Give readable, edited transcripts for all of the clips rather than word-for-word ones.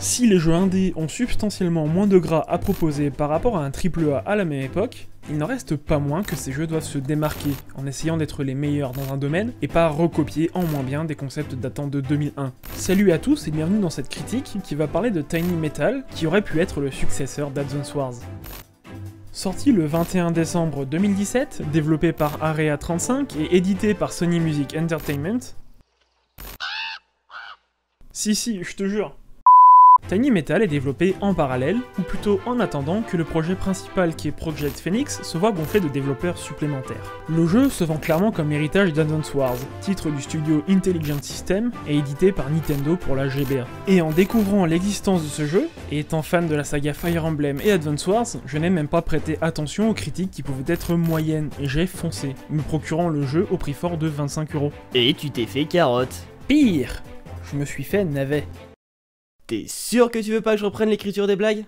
Si les jeux indés ont substantiellement moins de gras à proposer par rapport à un AAA à la même époque, il n'en reste pas moins que ces jeux doivent se démarquer en essayant d'être les meilleurs dans un domaine et pas recopier en moins bien des concepts datant de 2001. Salut à tous et bienvenue dans cette critique qui va parler de Tiny Metal qui aurait pu être le successeur d'Advance Wars. Sorti le 21 décembre 2017, développé par Area 35 et édité par Sony Music Entertainment. Si, je te jure. Tiny Metal est développé en parallèle, ou plutôt en attendant que le projet principal qui est Project Phoenix se voit gonflé de développeurs supplémentaires. Le jeu se vend clairement comme héritage d'Advance Wars, titre du studio Intelligent System et édité par Nintendo pour la GBA. Et en découvrant l'existence de ce jeu, et étant fan de la saga Fire Emblem et Advance Wars, je n'ai même pas prêté attention aux critiques qui pouvaient être moyennes, et j'ai foncé, me procurant le jeu au prix fort de 25€. Et tu t'es fait carotte. Pire, je me suis fait navet. T'es sûr que tu veux pas que je reprenne l'écriture des blagues?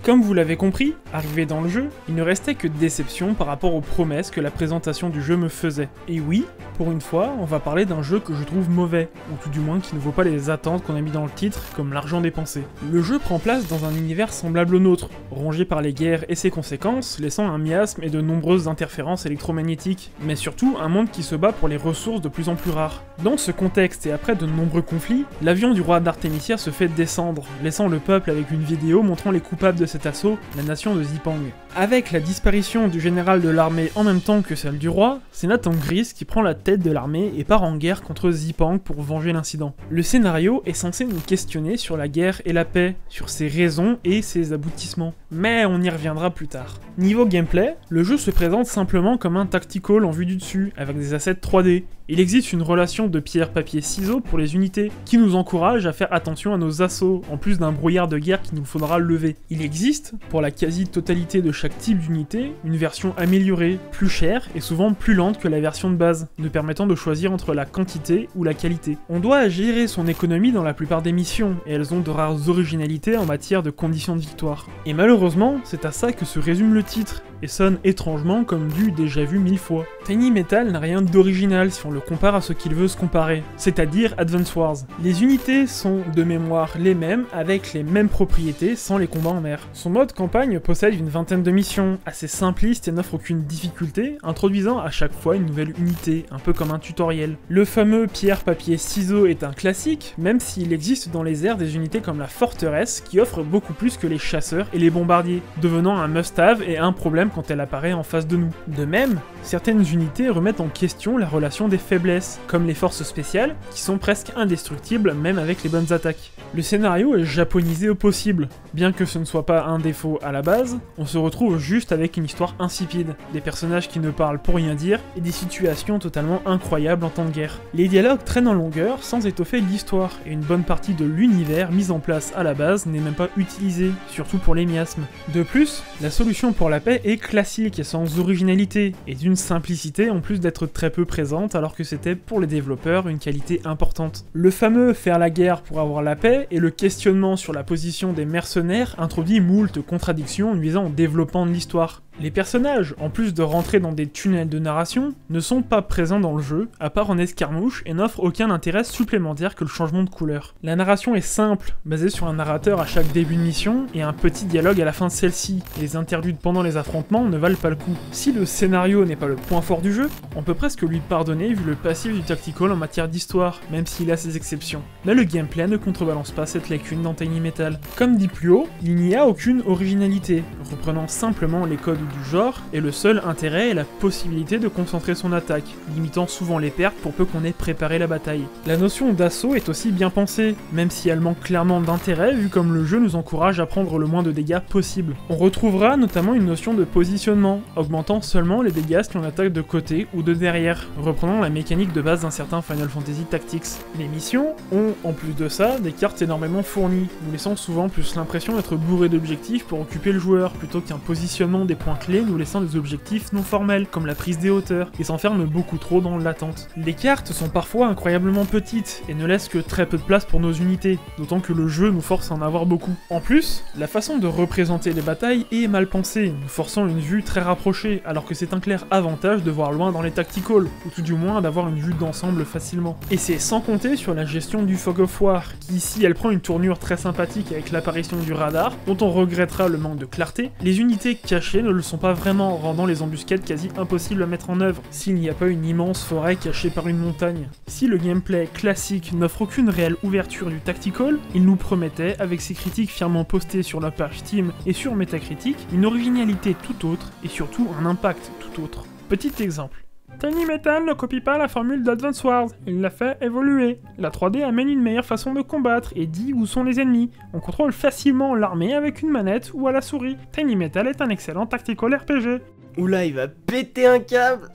Comme vous l'avez compris, arrivé dans le jeu, il ne restait que déception par rapport aux promesses que la présentation du jeu me faisait. Et oui, pour une fois, on va parler d'un jeu que je trouve mauvais, ou tout du moins qui ne vaut pas les attentes qu'on a mis dans le titre, comme l'argent dépensé. Le jeu prend place dans un univers semblable au nôtre, rongé par les guerres et ses conséquences, laissant un miasme et de nombreuses interférences électromagnétiques, mais surtout un monde qui se bat pour les ressources de plus en plus rares. Dans ce contexte et après de nombreux conflits, l'avion du roi d'Artemisia se fait descendre, laissant le peuple avec une vidéo montrant les coupables de cet assaut, la nation de Zipang. Avec la disparition du général de l'armée en même temps que celle du roi, c'est Nathan Gris qui prend la tête de l'armée et part en guerre contre Zipang pour venger l'incident. Le scénario est censé nous questionner sur la guerre et la paix, sur ses raisons et ses aboutissements, mais on y reviendra plus tard. Niveau gameplay, le jeu se présente simplement comme un tactical en vue du dessus, avec des assets 3D. Il existe une relation de pierre-papier-ciseaux pour les unités, qui nous encourage à faire attention à nos assauts, en plus d'un brouillard de guerre qu'il nous faudra lever. Il existe, pour la quasi-totalité de chaque type d'unité, une version améliorée, plus chère et souvent plus lente que la version de base, nous permettant de choisir entre la quantité ou la qualité. On doit gérer son économie dans la plupart des missions, et elles ont de rares originalités en matière de conditions de victoire. Et malheureusement, c'est à ça que se résume le titre, et sonne étrangement comme du déjà vu 1000 fois. Tiny Metal n'a rien d'original si on le compare à ce qu'il veut se comparer, c'est-à-dire Advance Wars. Les unités sont de mémoire les mêmes, avec les mêmes propriétés, sans les combats en mer. Son mode campagne possède une vingtaine de missions, assez simpliste et n'offre aucune difficulté, introduisant à chaque fois une nouvelle unité, un peu comme un tutoriel. Le fameux pierre-papier-ciseaux est un classique, même s'il existe dans les airs des unités comme la forteresse, qui offre beaucoup plus que les chasseurs et les bombardiers, devenant un must-have et un problème quand elle apparaît en face de nous. De même, certaines unités remettent en question la relation des faiblesses, comme les forces spéciales, qui sont presque indestructibles même avec les bonnes attaques. Le scénario est japonisé au possible. Bien que ce ne soit pas un défaut à la base, on se retrouve juste avec une histoire insipide, des personnages qui ne parlent pour rien dire, et des situations totalement incroyables en temps de guerre. Les dialogues traînent en longueur sans étoffer l'histoire, et une bonne partie de l'univers mis en place à la base n'est même pas utilisée, surtout pour les miasmes. De plus, la solution pour la paix est classique et sans originalité, et d'une simplicité en plus d'être très peu présente alors que c'était pour les développeurs une qualité importante. Le fameux faire la guerre pour avoir la paix et le questionnement sur la position des mercenaires introduit moult contradictions nuisant au développement de l'histoire. Les personnages, en plus de rentrer dans des tunnels de narration, ne sont pas présents dans le jeu, à part en escarmouche, et n'offrent aucun intérêt supplémentaire que le changement de couleur. La narration est simple, basée sur un narrateur à chaque début de mission, et un petit dialogue à la fin de celle-ci. Les interludes pendant les affrontements ne valent pas le coup. Si le scénario n'est pas le point fort du jeu, on peut presque lui pardonner vu le passif du tactical en matière d'histoire, même s'il a ses exceptions. Mais le gameplay ne contrebalance pas cette lacune dans Tiny Metal. Comme dit plus haut, il n'y a aucune originalité, reprenant simplement les codes du genre, et le seul intérêt est la possibilité de concentrer son attaque, limitant souvent les pertes pour peu qu'on ait préparé la bataille. La notion d'assaut est aussi bien pensée, même si elle manque clairement d'intérêt vu comme le jeu nous encourage à prendre le moins de dégâts possible. On retrouvera notamment une notion de positionnement, augmentant seulement les dégâts si l'on attaque de côté ou de derrière, reprenant la mécanique de base d'un certain Final Fantasy Tactics. Les missions ont, en plus de ça, des cartes énormément fournies, nous laissant souvent plus l'impression d'être bourré d'objectifs pour occuper le joueur, plutôt qu'un positionnement des points points clés nous laissant des objectifs non formels, comme la prise des hauteurs, et s'enferment beaucoup trop dans l'attente. Les cartes sont parfois incroyablement petites, et ne laissent que très peu de place pour nos unités, d'autant que le jeu nous force à en avoir beaucoup. En plus, la façon de représenter les batailles est mal pensée, nous forçant une vue très rapprochée, alors que c'est un clair avantage de voir loin dans les tacticals, ou tout du moins d'avoir une vue d'ensemble facilement. Et c'est sans compter sur la gestion du Fog of War, qui ici elle prend une tournure très sympathique avec l'apparition du radar, dont on regrettera le manque de clarté. Les unités cachées ne le sont pas vraiment, rendant les embuscades quasi impossibles à mettre en œuvre, s'il n'y a pas une immense forêt cachée par une montagne. Si le gameplay classique n'offre aucune réelle ouverture du tactical, il nous promettait, avec ses critiques fièrement postées sur la page Steam et sur Metacritic, une originalité tout autre, et surtout un impact tout autre. Petit exemple. Tiny Metal ne copie pas la formule d'Advance Wars, il l'a fait évoluer. La 3D amène une meilleure façon de combattre et dit où sont les ennemis. On contrôle facilement l'armée avec une manette ou à la souris. Tiny Metal est un excellent tactical RPG. Oula, il va péter un câble.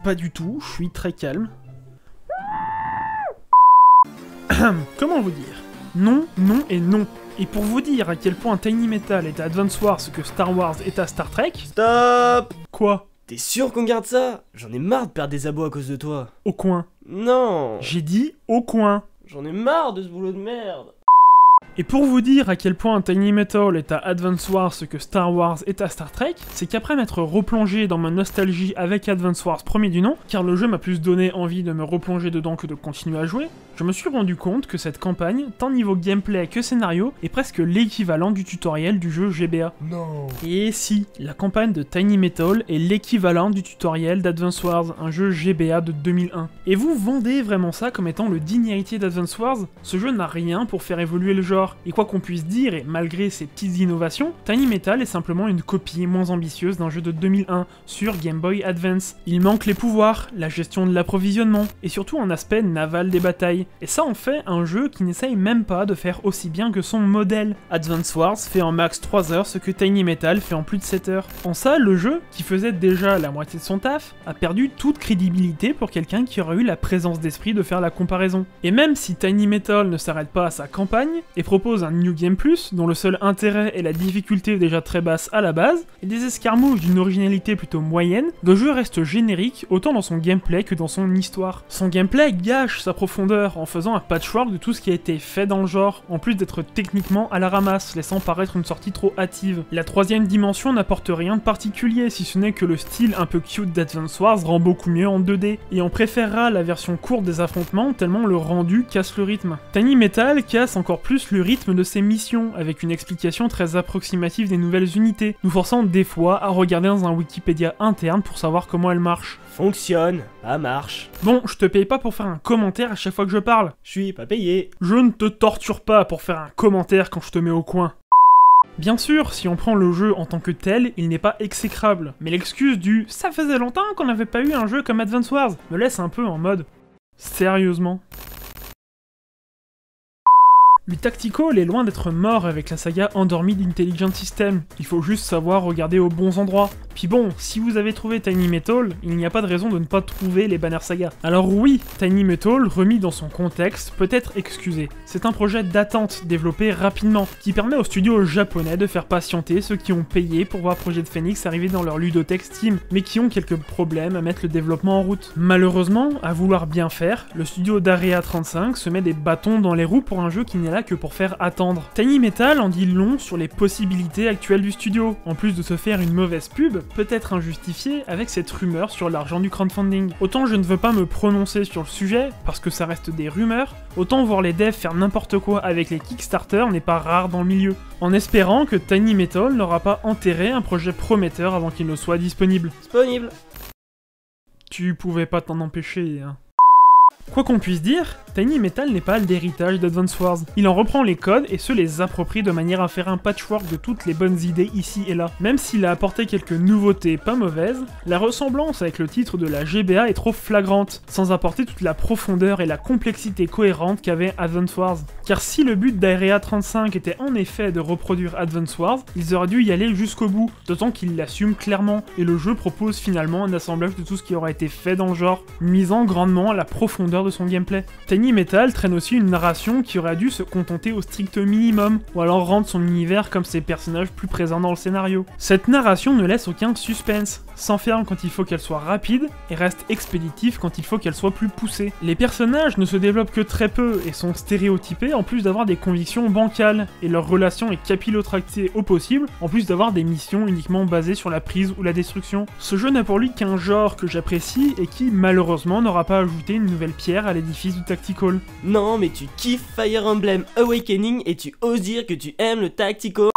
Pas du tout, je suis très calme. Comment vous dire? Non, non et non. Et pour vous dire à quel point Tiny Metal est à Advance Wars ce que Star Wars est à Star Trek... Stop! Quoi? T'es sûr qu'on garde ça? J'en ai marre de perdre des abos à cause de toi. Au coin. Non! J'ai dit au coin. J'en ai marre de ce boulot de merde. Et pour vous dire à quel point Tiny Metal est à Advance Wars ce que Star Wars est à Star Trek, c'est qu'après m'être replongé dans ma nostalgie avec Advance Wars premier du nom, car le jeu m'a plus donné envie de me replonger dedans que de continuer à jouer, je me suis rendu compte que cette campagne, tant niveau gameplay que scénario, est presque l'équivalent du tutoriel du jeu GBA. Non. Et si, la campagne de Tiny Metal est l'équivalent du tutoriel d'Advance Wars, un jeu GBA de 2001. Et vous vendez vraiment ça comme étant le digne héritier d'Advance Wars? Ce jeu n'a rien pour faire évoluer le genre, et quoi qu'on puisse dire, et malgré ses petites innovations, Tiny Metal est simplement une copie moins ambitieuse d'un jeu de 2001 sur Game Boy Advance. Il manque les pouvoirs, la gestion de l'approvisionnement, et surtout un aspect naval des batailles. Et ça en fait un jeu qui n'essaye même pas de faire aussi bien que son modèle. Advance Wars fait en max 3 heures ce que Tiny Metal fait en plus de 7 heures. En ça, le jeu, qui faisait déjà la moitié de son taf, a perdu toute crédibilité pour quelqu'un qui aurait eu la présence d'esprit de faire la comparaison. Et même si Tiny Metal ne s'arrête pas à sa campagne, et propose un New Game Plus, dont le seul intérêt est la difficulté déjà très basse à la base, et des escarmouches d'une originalité plutôt moyenne, le jeu reste générique autant dans son gameplay que dans son histoire. Son gameplay gâche sa profondeur en faisant un patchwork de tout ce qui a été fait dans le genre, en plus d'être techniquement à la ramasse, laissant paraître une sortie trop hâtive. La troisième dimension n'apporte rien de particulier, si ce n'est que le style un peu cute d'Advance Wars rend beaucoup mieux en 2D, et on préférera la version courte des affrontements tellement le rendu casse le rythme. Tiny Metal casse encore plus le rythme de ses missions, avec une explication très approximative des nouvelles unités, nous forçant des fois à regarder dans un Wikipédia interne pour savoir comment elles marchent. Fonctionne, pas marche. Bon, je te paye pas pour faire un commentaire à chaque fois que je parle. Je suis pas payé. Je ne te torture pas pour faire un commentaire quand je te mets au coin. Bien sûr, si on prend le jeu en tant que tel, il n'est pas exécrable, mais l'excuse du « ça faisait longtemps qu'on n'avait pas eu un jeu comme Advance Wars » me laisse un peu en mode « sérieusement ?» Le tactical est loin d'être mort avec la saga endormie d'Intelligent System, il faut juste savoir regarder aux bons endroits. Puis bon, si vous avez trouvé Tiny Metal, il n'y a pas de raison de ne pas trouver les Banner Saga. Alors oui, Tiny Metal, remis dans son contexte, peut être excusé. C'est un projet d'attente, développé rapidement, qui permet aux studios japonais de faire patienter ceux qui ont payé pour voir Project Phoenix arriver dans leur ludothèque Steam, mais qui ont quelques problèmes à mettre le développement en route. Malheureusement, à vouloir bien faire, le studio d'Area 35 se met des bâtons dans les roues pour un jeu qui n'est là que pour faire attendre. Tiny Metal en dit long sur les possibilités actuelles du studio, en plus de se faire une mauvaise pub, peut-être injustifiée avec cette rumeur sur l'argent du crowdfunding. Autant je ne veux pas me prononcer sur le sujet, parce que ça reste des rumeurs, autant voir les devs faire n'importe quoi avec les Kickstarter n'est pas rare dans le milieu, en espérant que Tiny Metal n'aura pas enterré un projet prometteur avant qu'il ne soit disponible. Disponible. Tu pouvais pas t'en empêcher, hein. Quoi qu'on puisse dire, Tiny Metal n'est pas l'héritage d'Advance Wars. Il en reprend les codes et se les approprie de manière à faire un patchwork de toutes les bonnes idées ici et là. Même s'il a apporté quelques nouveautés pas mauvaises, la ressemblance avec le titre de la GBA est trop flagrante, sans apporter toute la profondeur et la complexité cohérente qu'avait Advance Wars. Car si le but d'Area 35 était en effet de reproduire Advance Wars, ils auraient dû y aller jusqu'au bout, d'autant qu'ils l'assument clairement, et le jeu propose finalement un assemblage de tout ce qui aurait été fait dans le genre, misant grandement à la profondeur de son gameplay. Tiny Heavy Metal traîne aussi une narration qui aurait dû se contenter au strict minimum, ou alors rendre son univers comme ses personnages plus présents dans le scénario. Cette narration ne laisse aucun suspense, s'enferme quand il faut qu'elle soit rapide, et reste expéditive quand il faut qu'elle soit plus poussée. Les personnages ne se développent que très peu, et sont stéréotypés en plus d'avoir des convictions bancales, et leur relation est capillotractée au possible, en plus d'avoir des missions uniquement basées sur la prise ou la destruction. Ce jeu n'a pour lui qu'un genre que j'apprécie, et qui malheureusement n'aura pas ajouté une nouvelle pierre à l'édifice du Tactical. Non, mais tu kiffes Fire Emblem Awakening et tu oses dire que tu aimes le Tactical.